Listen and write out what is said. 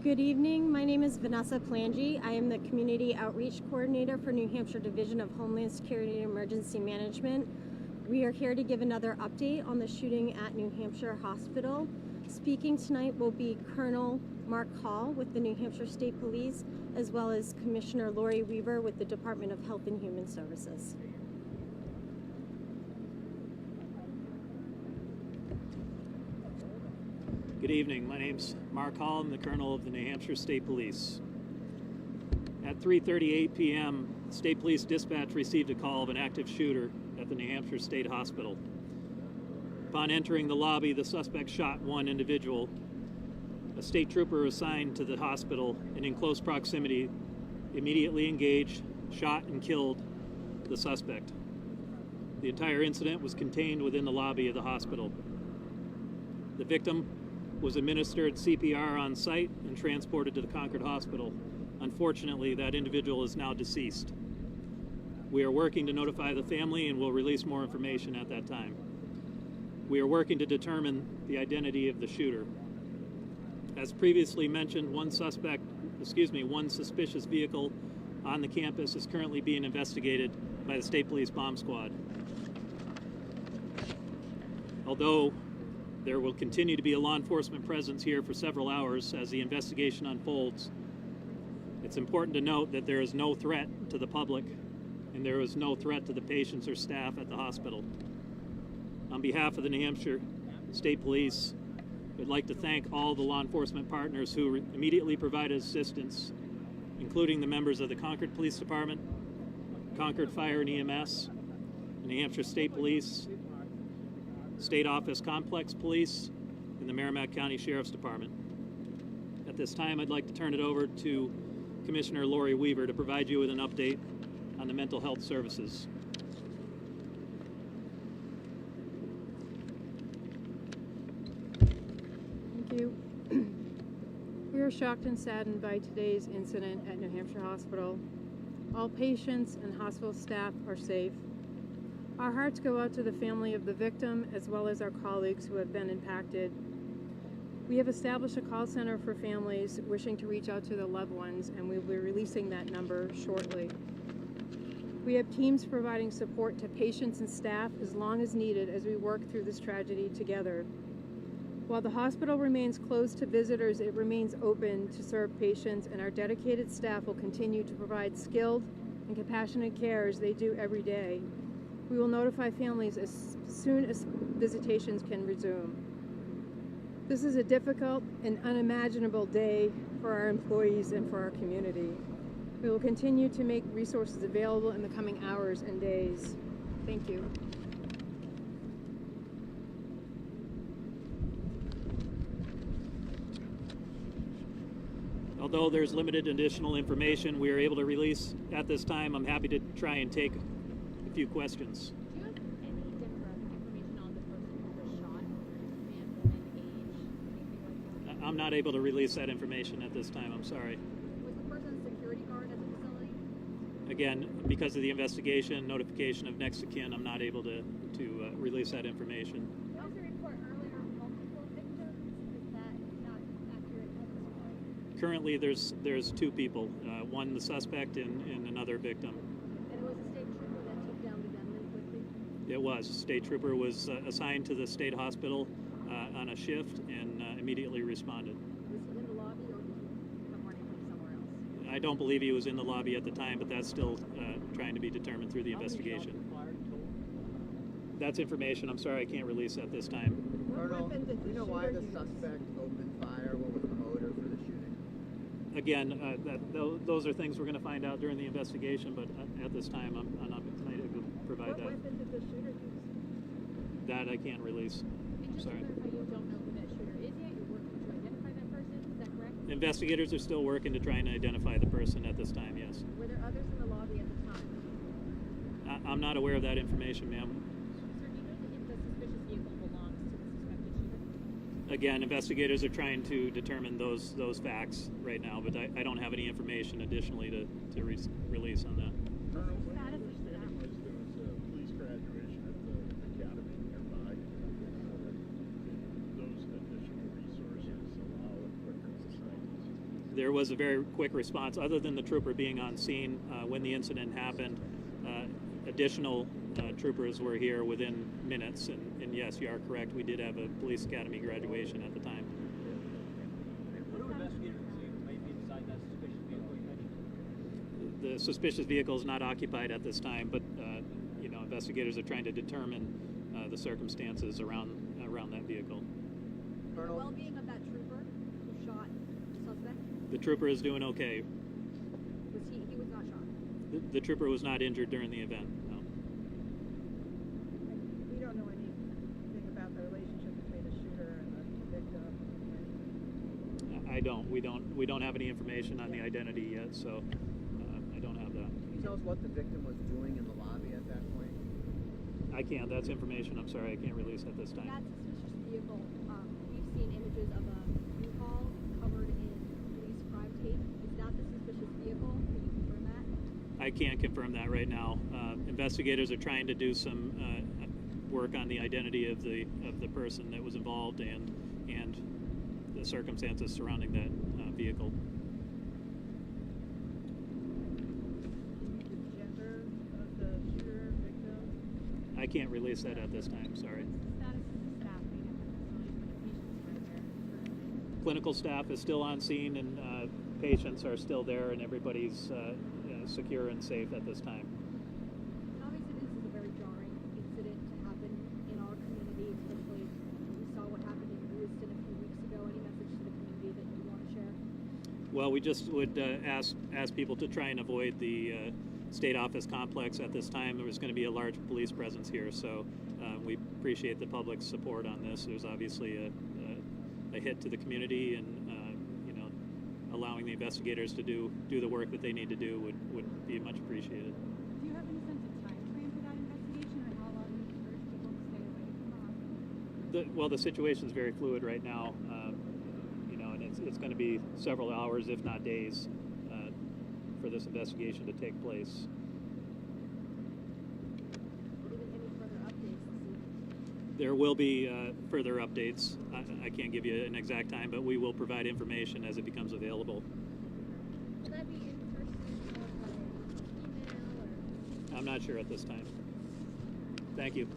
Good evening. My name is Vanessa Plangy. I am the Community Outreach Coordinator for New Hampshire Division of Homeland Security and Emergency Management. We are here to give another update on the shooting at New Hampshire Hospital. Speaking tonight will be Colonel Mark Hall with the New Hampshire State Police, as well as Commissioner Lori Weaver with the Department of Health and Human Services. Good evening. My name's Mark Hall. I'm the Colonel of the New Hampshire State Police. At 3:38 p.m., State Police Dispatch received a call of an active shooter at the New Hampshire State Hospital. Upon entering the lobby, the suspect shot one individual. A state trooper assigned to the hospital and in close proximity immediately engaged, shot, and killed the suspect. The entire incident was contained within the lobby of the hospital. The victim was administered CPR on site and transported to the Concord Hospital. Unfortunately, that individual is now deceased. We are working to notify the family and will release more information at that time. We are working to determine the identity of the shooter. As previously mentioned, one suspicious vehicle on the campus is currently being investigated by the State Police Bomb Squad. Although there will continue to be a law enforcement presence here for several hours as the investigation unfolds, it's important to note that there is no threat to the public and there is no threat to the patients or staff at the hospital. On behalf of the New Hampshire State Police, I'd like to thank all the law enforcement partners who immediately provided assistance, including the members of the Concord Police Department, Concord Fire and EMS, New Hampshire State Police, State Office Complex Police, and the Merrimack County Sheriff's Department. At this time, I'd like to turn it over to Commissioner Lori Weaver to provide you with an update on the mental health services. Thank you. We are shocked and saddened by today's incident at New Hampshire Hospital. All patients and hospital staff are safe. Our hearts go out to the family of the victim as well as our colleagues who have been impacted. We have established a call center for families wishing to reach out to their loved ones, and we will be releasing that number shortly. We have teams providing support to patients and staff as long as needed as we work through this tragedy together. While the hospital remains closed to visitors, it remains open to serve patients, and our dedicated staff will continue to provide skilled and compassionate care as they do every day. We will notify families as soon as visitations can resume. This is a difficult and unimaginable day for our employees and for our community. We will continue to make resources available in the coming hours and days. Thank you. Although there's limited additional information we are able to release at this time, I'm happy to try and take a few questions. Do you have any different information on the person who was shot? Man, woman, age, anything like that? I'm not able to release that information at this time, I'm sorry. Was the person a security guard at the facility? Again, because of the investigation, notification of next of kin, I'm not able to release that information. You also report earlier multiple victims. Is that not accurate at this point? Currently, there's two people, one the suspect and another victim. And it was a state trooper that took down the gunman quickly? It was. State trooper was assigned to the state hospital on a shift and immediately responded. Was he in the lobby or did he come running from somewhere else? I don't believe he was in the lobby at the time, but that's still trying to be determined through the investigation. That's information, I'm sorry, I can't release at this time. Colonel, do you know why the suspect opened fire? What was the motive for the shooting? Again, those are things we're going to find out during the investigation, but at this time, I'm not able to provide that. What weapon did the shooter use? That I can't release. And just Sorry. to clarify, you don't know who that shooter is yet? You're working to identify that person? Is that correct? Investigators are still working to try and identify the person at this time, yes. Were there others in the lobby at the time? I'm not aware of that information, ma'am. Sir, do you know if the suspicious vehicle belongs to the suspected shooter? Again, investigators are trying to determine those facts right now, but I don't have any information additionally to release on that. Colonel, What status is that? Was there was a police graduation at the academy nearby. Those additional resources allow a quicker society. There was a very quick response, other than the trooper being on scene when the incident happened. Additional troopers were here within minutes, and yes, you are correct. We did have a police academy graduation at the time. What do investigators see might be inside that suspicious vehicle you mentioned? The suspicious vehicle is not occupied at this time, but you know, investigators are trying to determine the circumstances around that vehicle. The Colonel, well-being of that trooper who shot the suspect, The trooper is doing okay. he was not shot. The trooper was not injured during the event. No. We don't know anything about the relationship between the shooter and the victim. I don't. We don't have any information on the identity yet, so I don't have that. can you tell us what the victim was doing in the lobby at that point? I can't. That's information. I'm sorry, I can't release at this time. That suspicious vehicle, we've seen images of a U-Haul covered in police crime tape. Is that the suspicious vehicle? Can you confirm that? I can't confirm that right now. Investigators are trying to do some work on the identity of the person that was involved and the circumstances surrounding that vehicle. The gender of the shooter, victim. I can't release that at this time. Sorry. Status of the staff being at the facility when the patients were there. Clinical staff is still on scene, and patients are still there, and everybody's secure and safe at this time. And obviously this is a very jarring incident to happen in our community, especially we saw what happened in Lewiston a few weeks ago. Any message to the community that you want to share? Well, we just would ask people to try and avoid the state office complex at this time. There was going to be a large police presence here, so we appreciate the public's support on this. There's obviously a hit to the community, and allowing the investigators to do the work that they need to do would be much appreciated. Do you have any sense of time frame for that investigation, or how long you urge people to stay away from the hospital? Well, the situation is very fluid right now, and it's going to be several hours, if not days, for this investigation to take place. Any further updates this evening? There will be further updates. I can't give you an exact time, but we will provide information as it becomes available. Will that be in person or by email or? I'm not sure at this time. Thank you.